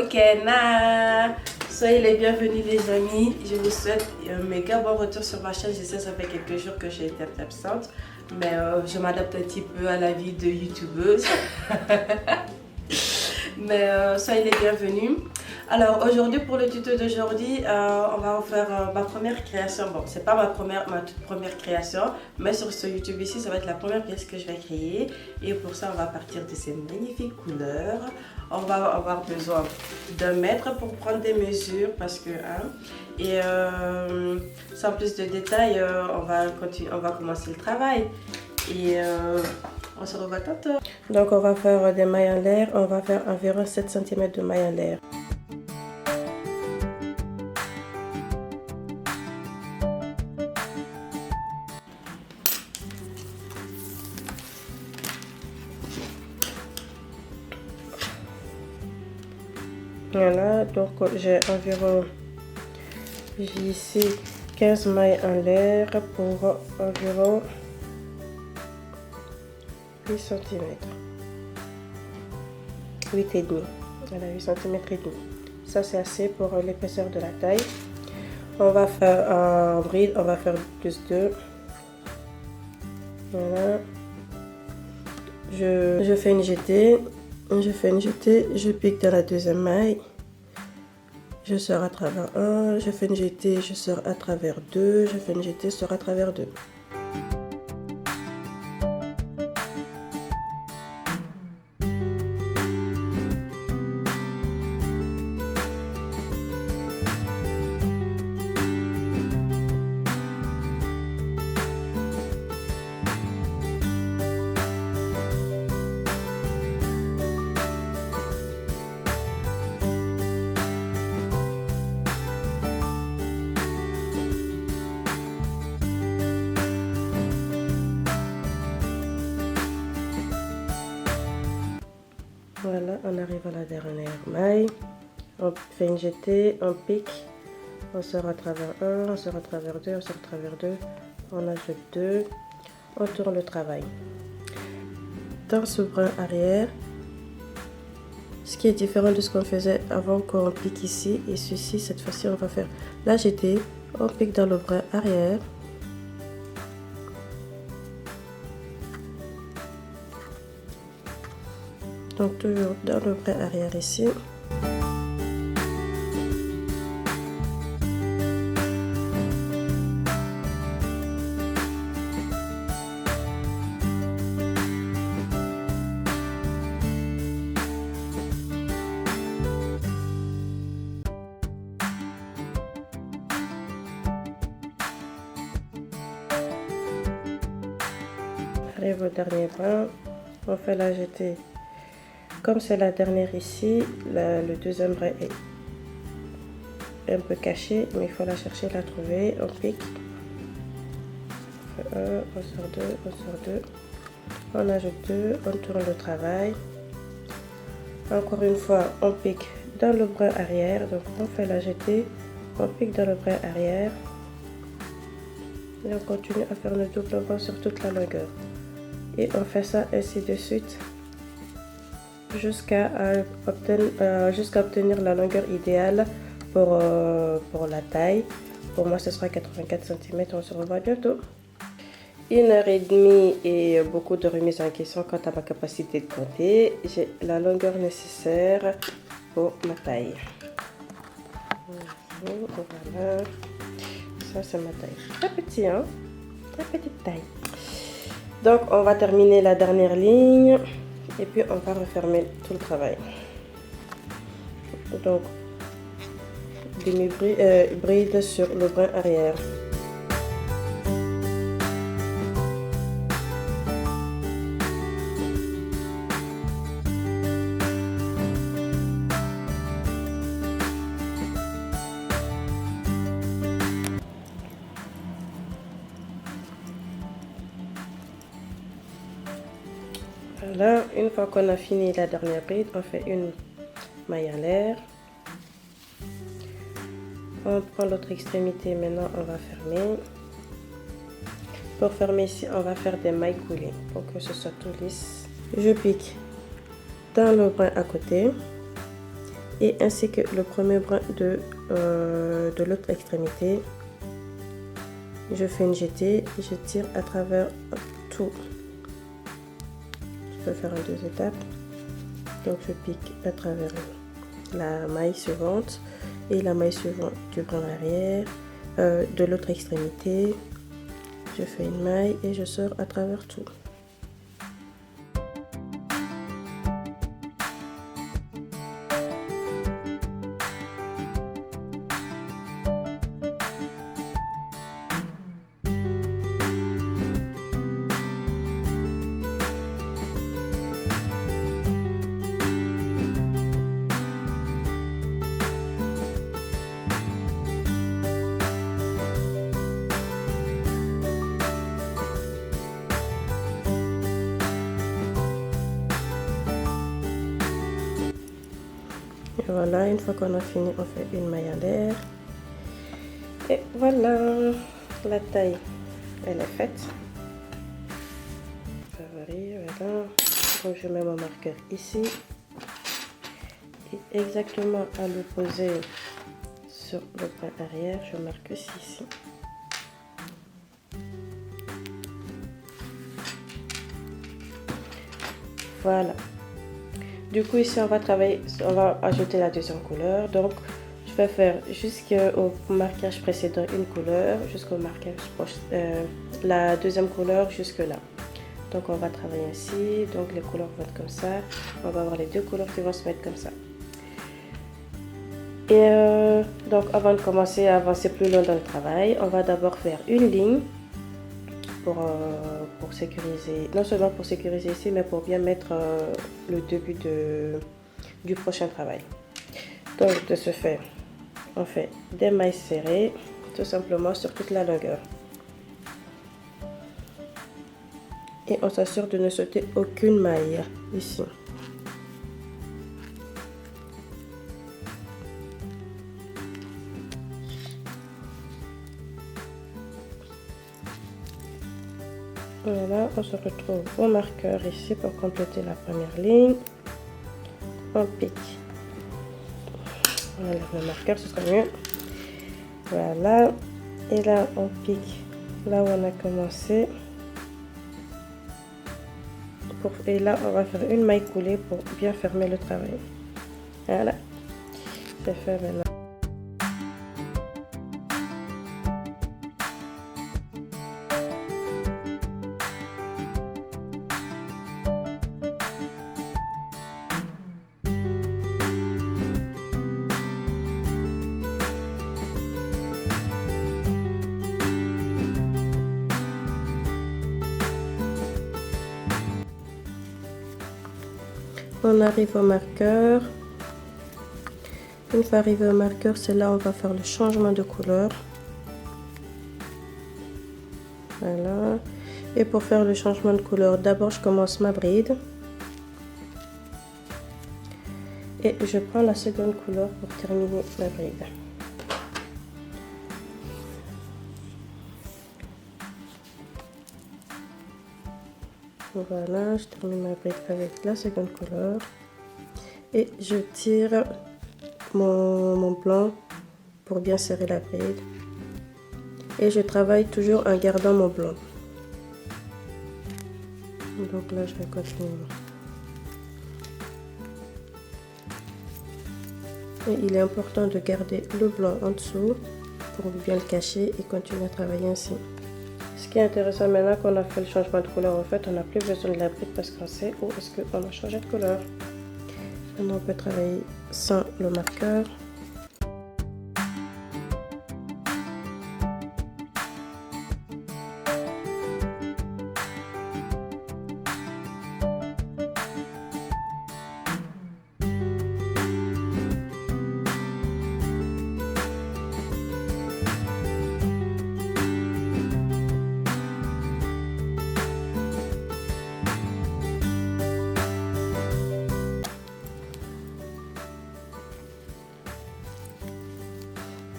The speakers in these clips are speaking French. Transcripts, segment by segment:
Ok, soyez les bienvenus les amis. Je vous souhaite un méga bon retour sur ma chaîne. Je sais ça fait quelques jours que j'ai été absente, mais je m'adapte un petit peu à la vie de youtubeuse. Mais soyez les bienvenus. Alors aujourd'hui, pour le tuto d'aujourd'hui, on va faire ma première création. Bon, c'est pas ma toute première création, mais sur ce YouTube ici, ça va être la première pièce que je vais créer. Et pour ça, on va partir de ces magnifiques couleurs. On va avoir besoin d'un mètre pour prendre des mesures parce que et sans plus de détails, on va commencer le travail. Et on se revoit tantôt. Donc on va faire des mailles en l'air. On va faire environ 7 cm de mailles en l'air. Voilà, donc j'ai ici 15 mailles en l'air pour environ 8 cm. 8 et demi. Voilà, 8 cm et demi. Ça c'est assez pour l'épaisseur de la taille. On va faire en bride, on va faire plus 2. Voilà. Je fais une jetée. Je pique dans la deuxième maille. Je sors à travers 1. Je fais une jetée, je sors à travers 2. Je fais une jetée, je sors à travers 2. Voilà, on arrive à la dernière maille. On fait une jetée, on pique, on sort à travers 1, on sort à travers 2, on sort à travers 2, on ajoute 2, on tourne le travail. Dans ce brin arrière, ce qui est différent de ce qu'on faisait avant qu'on pique ici et ceci, cette fois-ci on va faire la jetée, on pique dans le brin arrière. Donc toujours dans le brin arrière ici. Arrive au dernier brin, on fait la jetée. Comme c'est la dernière ici, le deuxième brin est un peu caché, mais il faut la chercher, la trouver. On pique. On fait 1, on sort 2, on sort 2. On ajoute 2, on tourne le travail. Encore une fois, on pique dans le brin arrière. Donc on fait la jetée, on pique dans le brin arrière. Et on continue à faire le double brin sur toute la longueur. Et on fait ça ainsi de suite jusqu'à obtenir la longueur idéale pour la taille. Pour moi ce sera 84 cm. On se revoit bientôt. 1h30 et beaucoup de remises en question quant à ma capacité de compter. J'ai la longueur nécessaire pour ma taille. Voilà, ça c'est ma taille. Très petit, hein, très petite taille. Donc on va terminer la dernière ligne et puis on va refermer tout le travail. Donc demi-bride sur le brin arrière. Voilà, une fois qu'on a fini la dernière bride, on fait une maille en l'air. On prend l'autre extrémité, maintenant on va fermer. Pour fermer ici, on va faire des mailles coulées pour que ce soit tout lisse. Je pique dans le brin à côté et ainsi que le premier brin de l'autre extrémité. Je fais une jetée et je tire à travers tout. Je peux faire en 2 étapes. Donc je pique à travers la maille suivante et la maille suivante du brin arrière de l'autre extrémité. Je fais une maille et je sors à travers tout. Et voilà, une fois qu'on a fini, on fait une maille à l'air. Et voilà, la taille, elle est faite. Favori, voilà. Donc je mets mon marqueur ici. Et exactement à l'opposé sur le brin arrière, je marque ici. Voilà. Du coup ici on va travailler, on va ajouter la deuxième couleur. Donc je vais faire jusqu'au marquage précédent une couleur, jusqu'au marquage la deuxième couleur jusque là. Donc on va travailler ainsi, donc les couleurs vont être comme ça. On va avoir les deux couleurs qui vont se mettre comme ça. Et donc avant de commencer à avancer plus loin dans le travail, on va d'abord faire une ligne pour sécuriser, non seulement pour sécuriser ici, mais pour bien mettre le début du prochain travail. Donc de ce fait, on fait des mailles serrées, tout simplement sur toute la longueur. Et on s'assure de ne sauter aucune maille ici. Voilà, on se retrouve au marqueur ici pour compléter la première ligne. On pique. On enlève le marqueur, ce sera mieux. Voilà. Et là, on pique là où on a commencé. Et là, on va faire une maille coulée pour bien fermer le travail. Voilà. C'est fait maintenant. On arrive au marqueur. Une fois arrivé au marqueur, c'est là où on va faire le changement de couleur. Voilà. Et pour faire le changement de couleur, d'abord je commence ma bride. Et je prends la seconde couleur pour terminer la bride. Voilà, je termine ma bride avec la seconde couleur. Et je tire mon blanc pour bien serrer la bride. Et je travaille toujours en gardant mon blanc. Donc là, je vais continuer. Et il est important de garder le blanc en dessous pour bien le cacher et continuer à travailler ainsi. Ce qui est intéressant maintenant qu'on a fait le changement de couleur, en fait, on n'a plus besoin de la bride parce qu'on sait où est-ce qu'on a changé de couleur. Maintenant, on peut travailler sans le marqueur.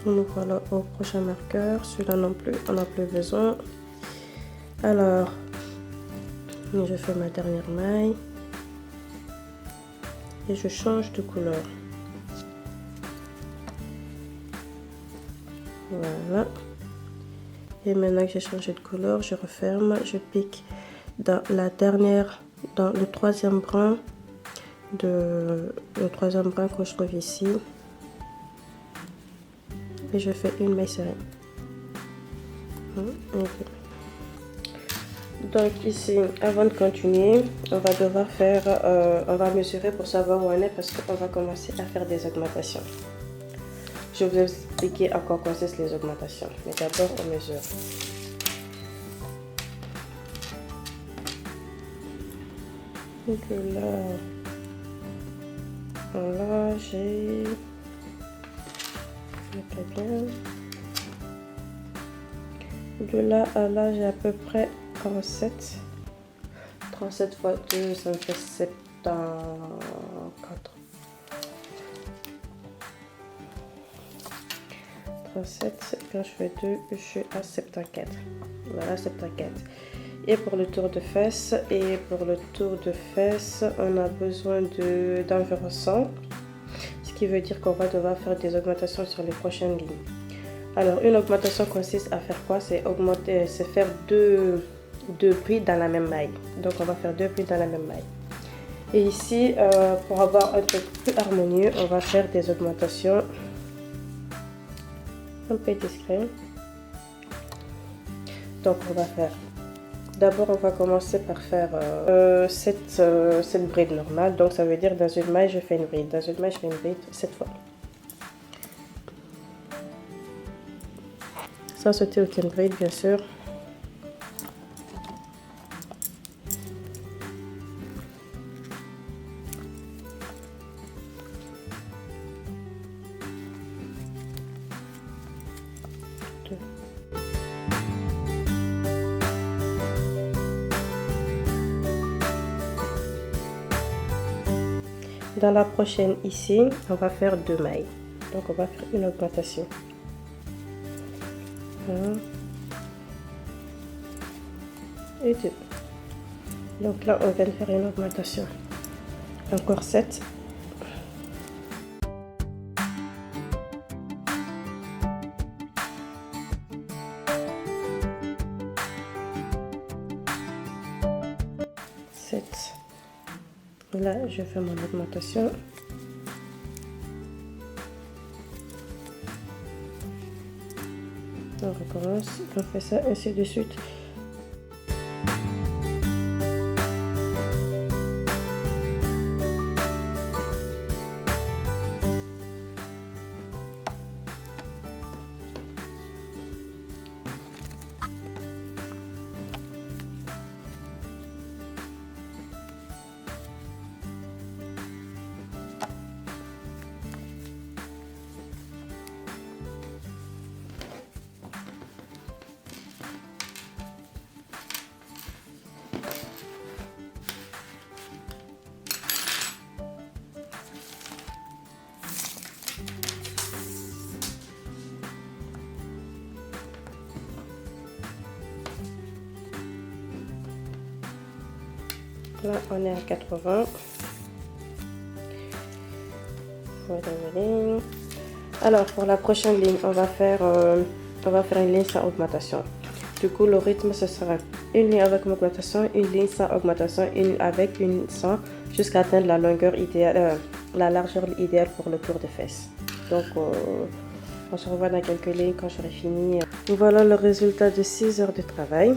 Nous voilà au prochain marqueur. Celui-là non plus, on n'a plus besoin. Alors, je fais ma dernière maille et je change de couleur. Voilà. Et maintenant que j'ai changé de couleur, je referme, je pique dans le troisième brin que je trouve ici. Et je fais une maille serrée. Donc ici, avant de continuer, on va devoir on va mesurer pour savoir où on est parce qu'on va commencer à faire des augmentations. Je vais vous expliquer à quoi consistent les augmentations, mais d'abord on mesure. Donc là j'ai... De là à là, j'ai à peu près 37. 37 fois 2, ça me fait 74. 37, quand je fais 2, je suis à 74. Voilà, 74. Et pour le tour de fesse, on a besoin d'environ 100. Ce qui veut dire qu'on va devoir faire des augmentations sur les prochaines lignes. Alors, une augmentation consiste à faire quoi? C'est faire deux plis dans la même maille. Donc, on va faire 2 plis dans la même maille. Et ici, pour avoir un truc plus harmonieux, on va faire des augmentations un peu discrètes. Donc, on va faire... D'abord, on va commencer par faire cette bride normale. Donc, ça veut dire dans une maille, je fais une bride. Dans une maille, je fais une bride 7 fois. Sans sauter aucune bride, bien sûr. Dans la prochaine ici, on va faire 2 mailles. Donc on va faire une augmentation. 1 et 2. Donc là, on vient de faire une augmentation. Encore 7. Là, je fais mon augmentation. On recommence, on fait ça ainsi de suite. Là, on est à 80. Voilà. Alors, pour la prochaine ligne, on va faire une ligne sans augmentation. Du coup, le rythme, ce sera une ligne avec augmentation, une ligne sans augmentation, une avec, une sans, jusqu'à atteindre la longueur idéale, la largeur idéale pour le tour de fesses. Donc, on se revoit dans quelques lignes quand j'aurai fini. Voilà le résultat de 6 heures de travail.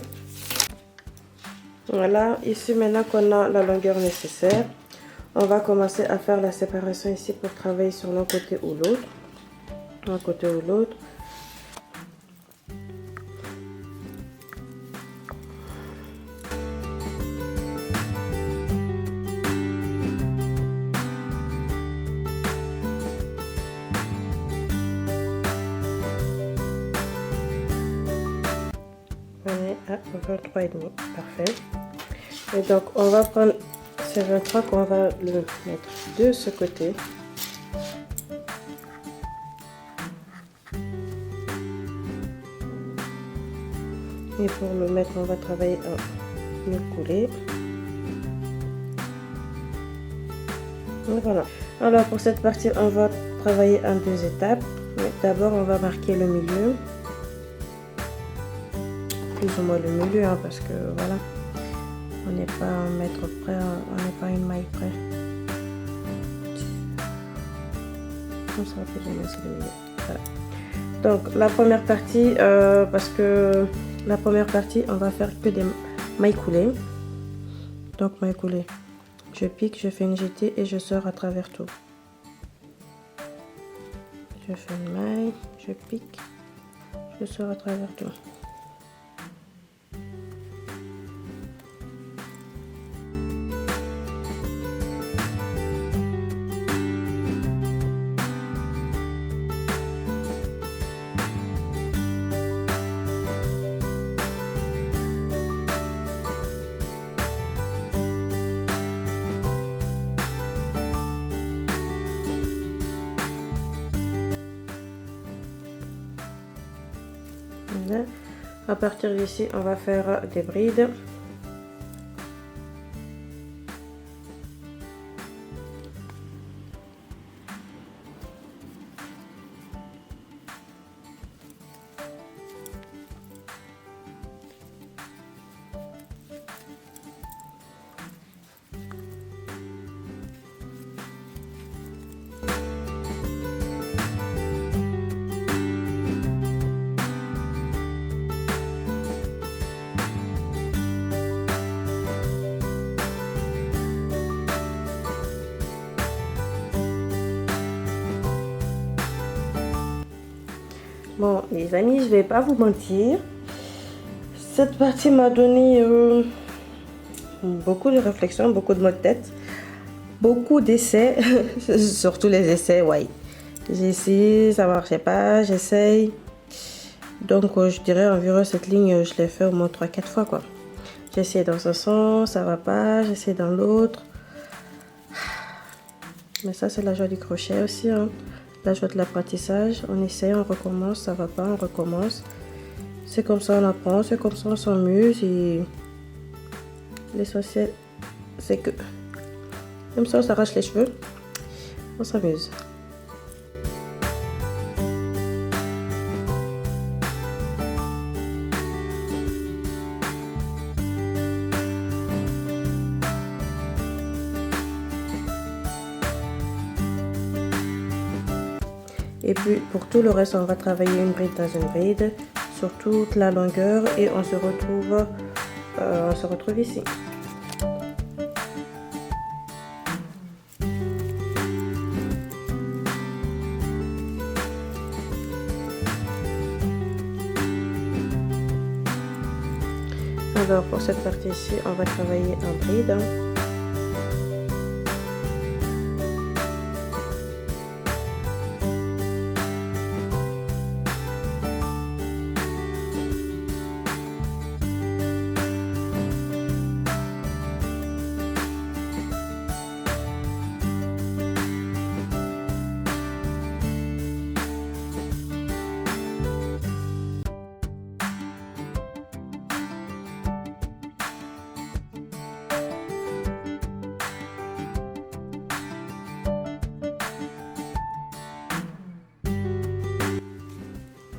Voilà, ici maintenant qu'on a la longueur nécessaire, on va commencer à faire la séparation ici pour travailler sur l'un côté ou l'autre. Un côté ou l'autre. On est à 23,5, parfait. Et donc on va prendre ces 23 qu'on va le mettre de ce côté. Et pour le mettre, on va travailler un nœud coulé. Voilà. Alors pour cette partie, on va travailler en 2 étapes. D'abord, on va marquer le milieu. Plus ou moins le milieu, hein, parce que voilà, on n'est pas un mètre près, on n'est pas une maille près. Comme ça, plus ou moins, c'est le milieu. Voilà. Donc, la première partie, parce que la première partie, on va faire que des mailles coulées. Donc, mailles coulées. Je pique, je fais une jetée et je sors à travers tout. Je fais une maille, je pique, je sors à travers tout. Voilà. À partir d'ici, on va faire des brides. Bon, les amis, je vais pas vous mentir. Cette partie m'a donné beaucoup de réflexions, beaucoup de maux de tête, beaucoup d'essais, surtout les essais, ouais. J'ai essayé, ça marchait pas, j'essaye. Donc, je dirais environ cette ligne, je l'ai fait au moins 3-4 fois, quoi. J'ai essayé dans un sens, ça va pas, j'essaie dans l'autre. Mais ça, c'est la joie du crochet aussi, hein. La joie de l'apprentissage. On essaye, on recommence, ça va pas, on recommence. C'est comme ça on apprend, c'est comme ça on s'amuse. Et l'essentiel, c'est que même si on s'arrache les cheveux, on s'amuse. Et puis pour tout le reste, on va travailler une bride dans une bride sur toute la longueur et on se retrouve ici. Alors pour cette partie-ci, on va travailler en bride.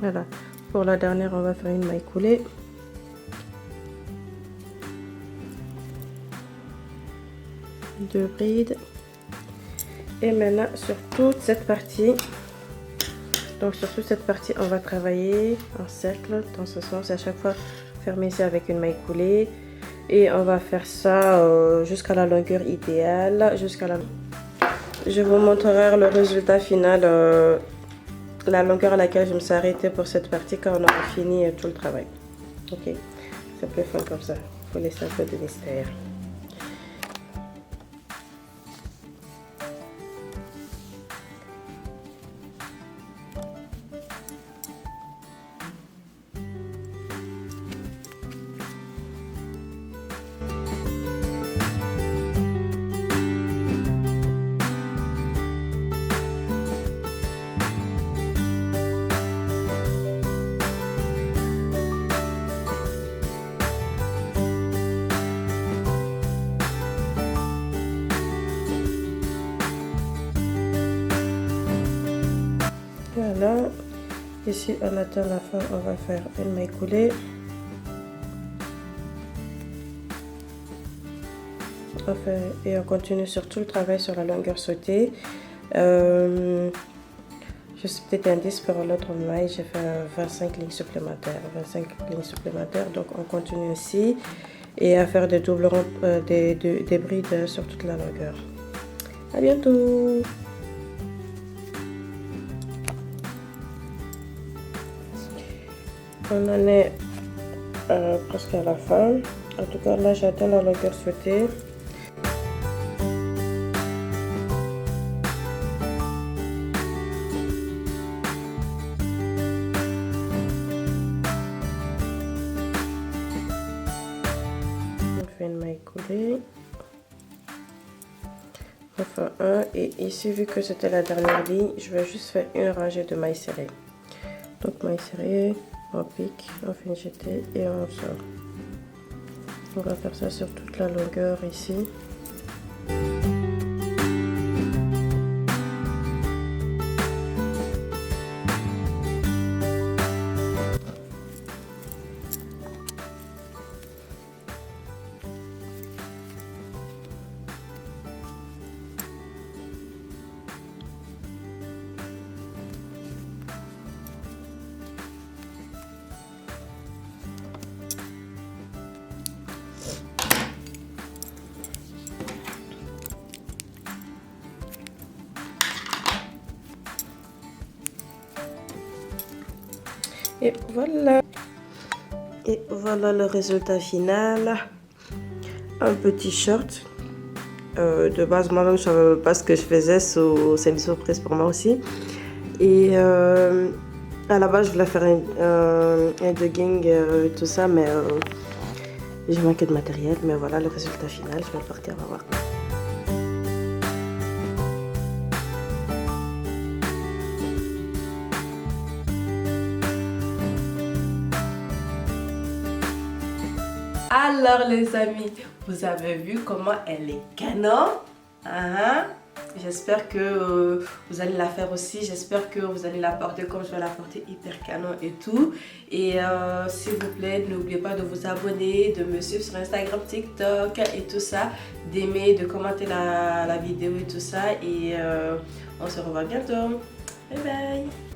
Voilà, pour la dernière, on va faire une maille coulée. Deux brides. Et maintenant, sur toute cette partie, on va travailler en cercle dans ce sens. À chaque fois, fermer ici avec une maille coulée. Et on va faire ça jusqu'à la longueur idéale. Je vous montrerai le résultat final. La longueur à laquelle je me suis arrêtée pour cette partie quand on aura fini tout le travail. Ok, c'est plus fin comme ça. Il faut laisser un peu de mystère. ici on attend la fin, on va faire une maille coulée. Et on continue sur tout le travail sur la longueur sautée. Je suis peut-être un 10 pour l'autre maille, j'ai fait 25 lignes supplémentaires. Donc on continue ici et à faire des doubles des brides sur toute la longueur. À bientôt. On en est presque à la fin. En tout cas là j'atteins la longueur souhaitée. Une maille coulée, enfin un, et ici vu que c'était la dernière ligne, je vais juste faire une rangée de mailles serrées. Donc mailles serrées, on pique, on fait une jetée et on sort. On va faire ça sur toute la longueur ici. Et voilà. Et voilà le résultat final. Un petit short. De base, moi-même, je ne savais pas ce que je faisais. C'est une surprise pour moi aussi. Et à la base, je voulais faire un jogging et tout ça, mais j'ai manqué de matériel. Mais voilà le résultat final. Je vais le porter, on va voir. Alors les amis, vous avez vu comment elle est canon, hein? J'espère que vous allez la faire aussi, j'espère que vous allez la porter comme je vais la porter, hyper canon et tout. Et s'il vous plaît, n'oubliez pas de vous abonner, de me suivre sur Instagram, TikTok et tout ça, d'aimer, de commenter la vidéo et tout ça. Et on se revoit bientôt. Bye bye!